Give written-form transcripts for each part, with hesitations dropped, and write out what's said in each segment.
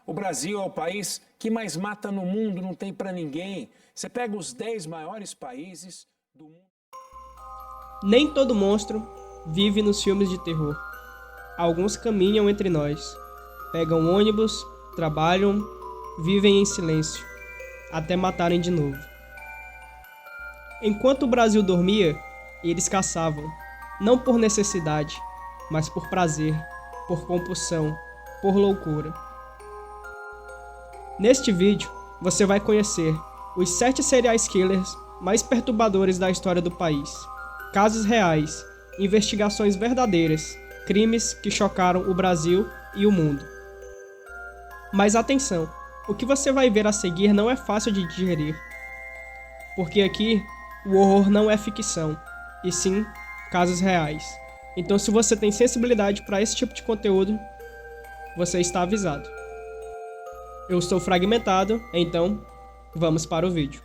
O Brasil é o país que mais mata no mundo, não tem para ninguém. Você pega os 10 maiores países do mundo. Nem todo monstro vive nos filmes de terror. Alguns caminham entre nós, pegam ônibus, trabalham, vivem em silêncio, até matarem de novo. Enquanto o Brasil dormia, eles caçavam, não por necessidade, mas por prazer, por compulsão, por loucura. Neste vídeo, você vai conhecer os 7 serial killers mais perturbadores da história do país. Casos reais, investigações verdadeiras, crimes que chocaram o Brasil e o mundo. Mas atenção, o que você vai ver a seguir não é fácil de digerir. Porque aqui, o horror não é ficção, e sim casos reais. Então se você tem sensibilidade para esse tipo de conteúdo, você está avisado. Eu sou Fragmentado, então vamos para o vídeo.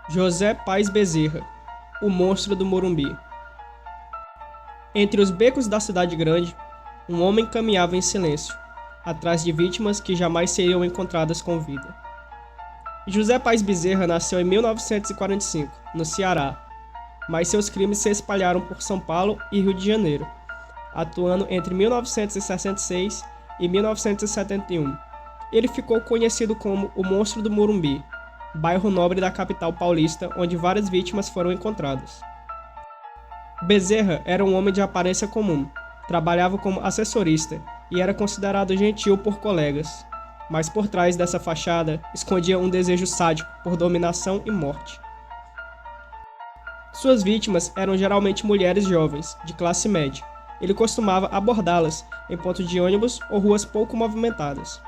José Paes Bezerra, o monstro do Morumbi. Entre os becos da cidade grande, um homem caminhava em silêncio, atrás de vítimas que jamais seriam encontradas com vida. José Paes Bezerra nasceu em 1945, no Ceará, mas seus crimes se espalharam por São Paulo e Rio de Janeiro, atuando entre 1966 e 1971. Ele ficou conhecido como o Monstro do Morumbi, bairro nobre da capital paulista onde várias vítimas foram encontradas. Bezerra era um homem de aparência comum, trabalhava como assessorista e era considerado gentil por colegas, mas por trás dessa fachada escondia um desejo sádico por dominação e morte. Suas vítimas eram geralmente mulheres jovens, de classe média. Ele costumava abordá-las em pontos de ônibus ou ruas pouco movimentadas.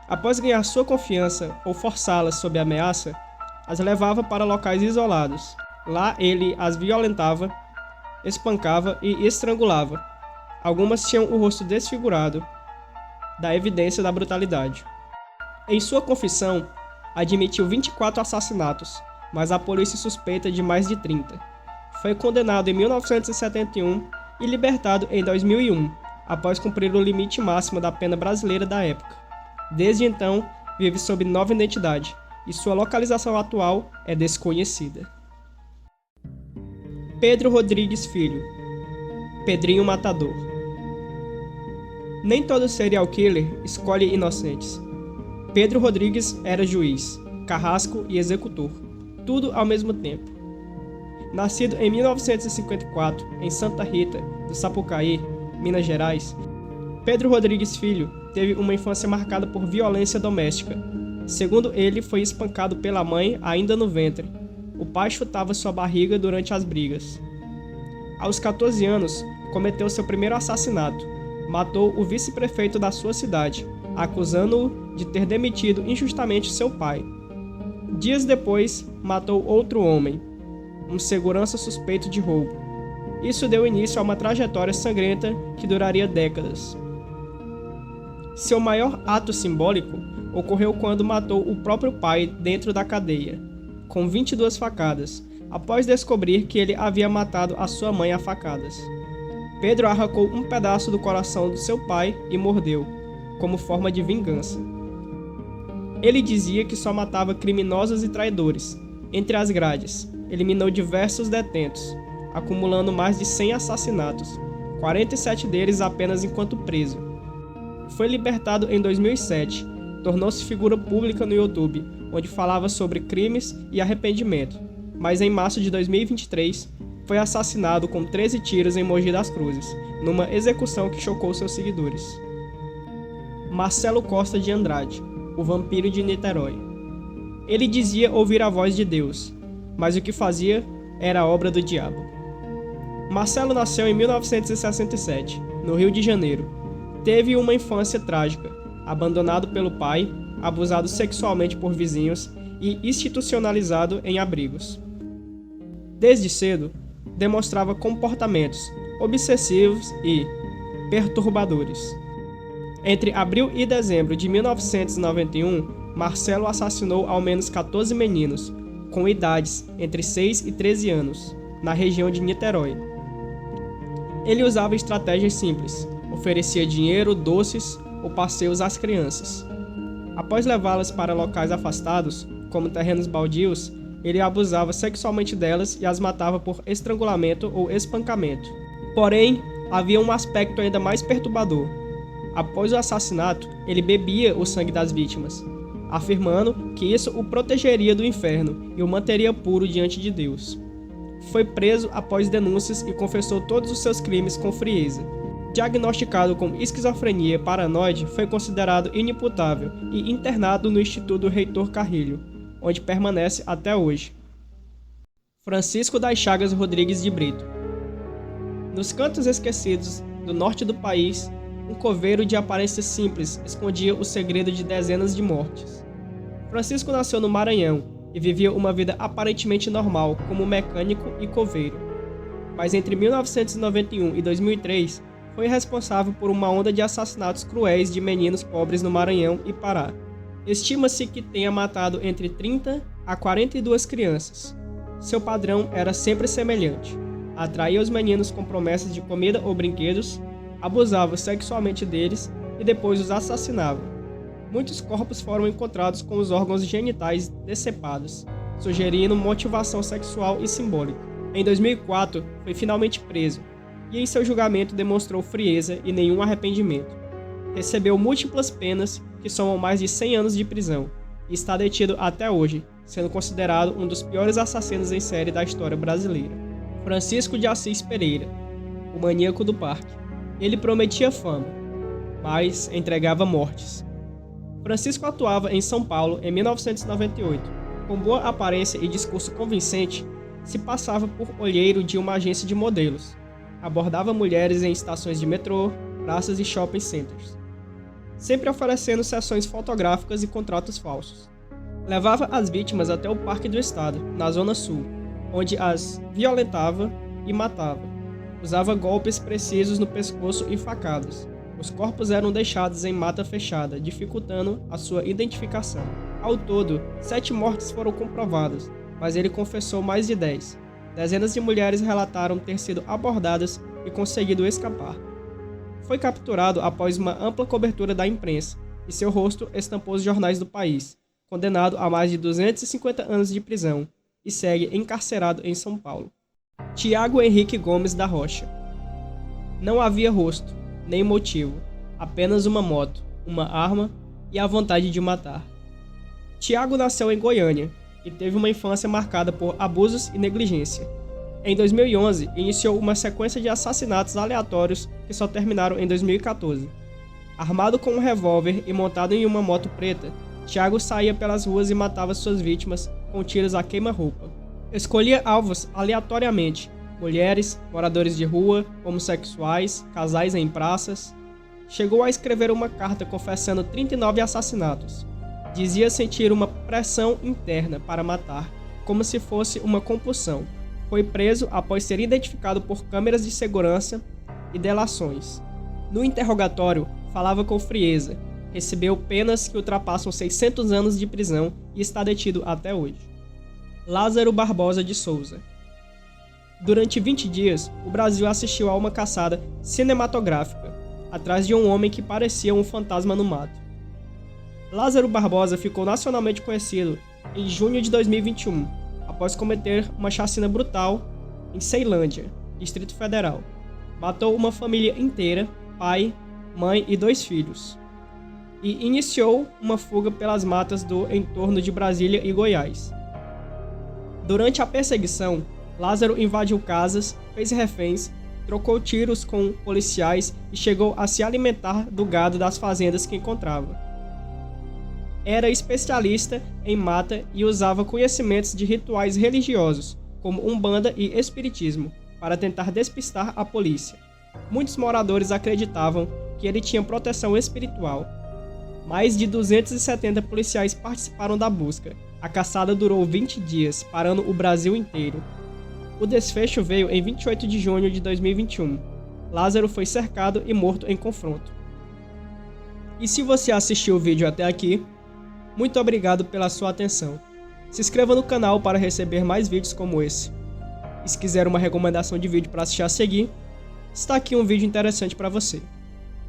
Após ganhar sua confiança ou forçá-las sob ameaça, as levava para locais isolados. Lá ele as violentava, espancava e estrangulava. Algumas tinham o rosto desfigurado, da evidência da brutalidade. Em sua confissão, admitiu 24 assassinatos, mas a polícia suspeita de mais de 30. Foi condenado em 1971 e libertado em 2001, após cumprir o limite máximo da pena brasileira da época. Desde então, vive sob nova identidade, e sua localização atual é desconhecida. Pedro Rodrigues Filho, Pedrinho Matador. Nem todo serial killer escolhe inocentes. Pedro Rodrigues era juiz, carrasco e executor, tudo ao mesmo tempo. Nascido em 1954 em Santa Rita do Sapucaí, Minas Gerais, Pedro Rodrigues Filho teve uma infância marcada por violência doméstica. Segundo ele, foi espancado pela mãe ainda no ventre. O pai chutava sua barriga durante as brigas. Aos 14 anos, cometeu seu primeiro assassinato. Matou o vice-prefeito da sua cidade, acusando-o de ter demitido injustamente seu pai. Dias depois, matou outro homem, um segurança suspeito de roubo. Isso deu início a uma trajetória sangrenta que duraria décadas. Seu maior ato simbólico ocorreu quando matou o próprio pai dentro da cadeia, com 22 facadas, após descobrir que ele havia matado a sua mãe a facadas. Pedro arrancou um pedaço do coração do seu pai e mordeu, como forma de vingança. Ele dizia que só matava criminosos e traidores. Entre as grades, eliminou diversos detentos, acumulando mais de 100 assassinatos, 47 deles apenas enquanto preso. Foi libertado em 2007, tornou-se figura pública no YouTube, onde falava sobre crimes e arrependimento, mas em março de 2023 foi assassinado com 13 tiros em Mogi das Cruzes, numa execução que chocou seus seguidores. Marcelo Costa de Andrade, o vampiro de Niterói. Ele dizia ouvir a voz de Deus, mas o que fazia era a obra do diabo. Marcelo nasceu em 1967, no Rio de Janeiro. Teve uma infância trágica, abandonado pelo pai, abusado sexualmente por vizinhos e institucionalizado em abrigos. Desde cedo, demonstrava comportamentos obsessivos e perturbadores. Entre abril e dezembro de 1991, Marcelo assassinou ao menos 14 meninos, com idades entre 6 e 13 anos, na região de Niterói. Ele usava estratégias simples, oferecia dinheiro, doces ou passeios às crianças. Após levá-las para locais afastados, como terrenos baldios, ele abusava sexualmente delas e as matava por estrangulamento ou espancamento. Porém, havia um aspecto ainda mais perturbador. Após o assassinato, ele bebia o sangue das vítimas, afirmando que isso o protegeria do inferno e o manteria puro diante de Deus. Foi preso após denúncias e confessou todos os seus crimes com frieza. Diagnosticado com esquizofrenia paranoide, foi considerado inimputável e internado no Instituto Reitor Carrilho, onde permanece até hoje. Francisco das Chagas Rodrigues de Brito. Nos cantos esquecidos do norte do país, um coveiro de aparência simples escondia o segredo de dezenas de mortes. Francisco nasceu no Maranhão e vivia uma vida aparentemente normal como mecânico e coveiro. Mas entre 1991 e 2003, foi responsável por uma onda de assassinatos cruéis de meninos pobres no Maranhão e Pará. Estima-se que tenha matado entre 30 a 42 crianças. Seu padrão era sempre semelhante: atraía os meninos com promessas de comida ou brinquedos, abusava sexualmente deles e depois os assassinava. Muitos corpos foram encontrados com os órgãos genitais decepados, sugerindo motivação sexual e simbólica. Em 2004, foi finalmente preso, e em seu julgamento demonstrou frieza e nenhum arrependimento. Recebeu múltiplas penas que somam mais de 100 anos de prisão, e está detido até hoje, sendo considerado um dos piores assassinos em série da história brasileira. Francisco de Assis Pereira, o maníaco do parque. Ele prometia fama, mas entregava mortes. Francisco atuava em São Paulo em 1998. Com boa aparência e discurso convincente, se passava por olheiro de uma agência de modelos. Abordava mulheres em estações de metrô, praças e shopping centers, sempre oferecendo sessões fotográficas e contratos falsos. Levava as vítimas até o Parque do Estado, na Zona Sul, onde as violentava e matava. Usava golpes precisos no pescoço e facadas. Os corpos eram deixados em mata fechada, dificultando a sua identificação. Ao todo, 7 mortes foram comprovadas, mas ele confessou mais de 10. Dezenas de mulheres relataram ter sido abordadas e conseguido escapar. Foi capturado após uma ampla cobertura da imprensa, e seu rosto estampou os jornais do país, condenado a mais de 250 anos de prisão, e segue encarcerado em São Paulo. Tiago Henrique Gomes da Rocha. Não havia rosto, nem motivo, apenas uma moto, uma arma e a vontade de matar. Tiago nasceu em Goiânia e teve uma infância marcada por abusos e negligência. Em 2011, iniciou uma sequência de assassinatos aleatórios que só terminaram em 2014. Armado com um revólver e montado em uma moto preta, Tiago saía pelas ruas e matava suas vítimas com tiros a queima-roupa. Escolhia alvos aleatoriamente: mulheres, moradores de rua, homossexuais, casais em praças. Chegou a escrever uma carta confessando 39 assassinatos. Dizia sentir uma pressão interna para matar, como se fosse uma compulsão. Foi preso após ser identificado por câmeras de segurança e delações. No interrogatório, falava com frieza. Recebeu penas que ultrapassam 600 anos de prisão e está detido até hoje. Lázaro Barbosa de Souza. Durante 20 dias, o Brasil assistiu a uma caçada cinematográfica, atrás de um homem que parecia um fantasma no mato. Lázaro Barbosa ficou nacionalmente conhecido em junho de 2021, após cometer uma chacina brutal em Ceilândia, Distrito Federal. Matou uma família inteira, pai, mãe e 2 filhos, e iniciou uma fuga pelas matas do entorno de Brasília e Goiás. Durante a perseguição, Lázaro invadiu casas, fez reféns, trocou tiros com policiais e chegou a se alimentar do gado das fazendas que encontrava. Era especialista em mata e usava conhecimentos de rituais religiosos, como Umbanda e Espiritismo, para tentar despistar a polícia. Muitos moradores acreditavam que ele tinha proteção espiritual. Mais de 270 policiais participaram da busca. A caçada durou 20 dias, parando o Brasil inteiro. O desfecho veio em 28 de junho de 2021. Lázaro foi cercado e morto em confronto. E se você assistiu o vídeo até aqui, muito obrigado pela sua atenção. Se inscreva no canal para receber mais vídeos como esse. E se quiser uma recomendação de vídeo para assistir a seguir, está aqui um vídeo interessante para você.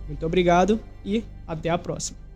Muito obrigado e Até a próxima.